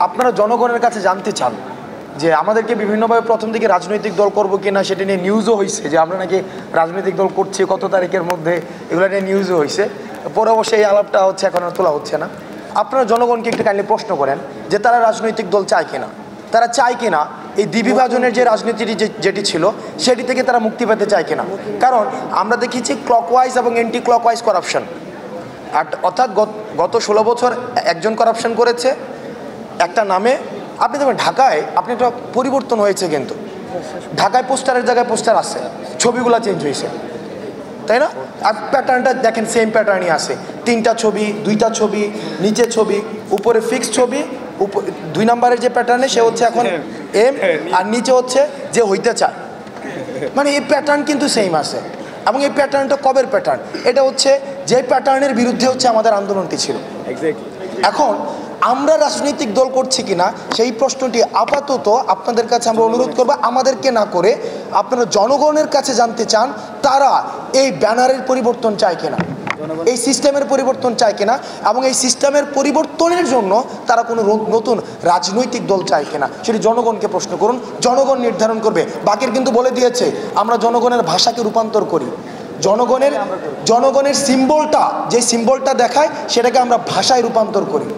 আপনারা জনগণের কাছে জানতে চান যে আমাদেরকে বিভিন্নভাবে প্রথম দিকে রাজনৈতিক দল করব কিনা, সেটা নিয়ে নিউজও হয়েছে যে আমরা নাকি রাজনৈতিক দল করছি কত তারিখের মধ্যে, এগুলো নিয়ে নিউজও হয়েছে। পরে অবশ্যই এই আলাপটা হচ্ছে এখন আর তোলা হচ্ছে না। আপনারা জনগণকে একটু কাইন্ডলি প্রশ্ন করেন যে তারা রাজনৈতিক দল চায় কিনা, তারা চায় কিনা এই দ্বিবিভাজনের যে রাজনীতি যেটি ছিল সেটি থেকে তারা মুক্তি পেতে চায় কিনা। কারণ আমরা দেখেছি ক্লকওয়াইজ এবং অ্যান্টি ক্লকওয়াইজ করাপশন, অর্থাৎ গত 16 বছর একজন করাপশন করেছে একটা নামে। আপনি দেখবেন ঢাকায় আপনি একটা পরিবর্তন হয়েছে, কিন্তু ঢাকায় পোস্টারের জায়গায় পোস্টার আছে, ছবিগুলো চেঞ্জ হয়েছে, তাই না? আর প্যাটার্নটা দেখেন সেম প্যাটার্নই আছে, 3টা ছবি, 2টা ছবি, নিচে ছবি, উপরে ফিক্সড ছবি। 2 নম্বরের যে প্যাটার্নে সে হচ্ছে এখন এম, আর নিচে হচ্ছে যে হইতে চায়। মানে এই প্যাটার্ন কিন্তু সেম আছে। এবং এই প্যাটার্নটা কবের প্যাটার্ন? এটা হচ্ছে যে প্যাটার্নের বিরুদ্ধে হচ্ছে আমাদের আন্দোলনটি ছিল। এখন আমরা রাজনৈতিক দল করছি কিনা সেই প্রশ্নটি আপাতত আপনাদের কাছে আমরা অনুরোধ করবো, আমাদেরকে না করে আপনারা জনগণের কাছে জানতে চান তারা এই ব্যানারের পরিবর্তন চায় কিনা, এই সিস্টেমের পরিবর্তন চায় কিনা, এবং এই সিস্টেমের পরিবর্তনের জন্য তারা কোনো নতুন রাজনৈতিক দল চায় কিনা সেটি জনগণকে প্রশ্ন করুন, জনগণ নির্ধারণ করবে। বাকির কিন্তু বলে দিয়েছে আমরা জনগণের ভাষাকে রূপান্তর করি, জনগণের সিম্বলটা যে সিম্বলটা দেখায় সেটাকে আমরা ভাষায় রূপান্তর করি।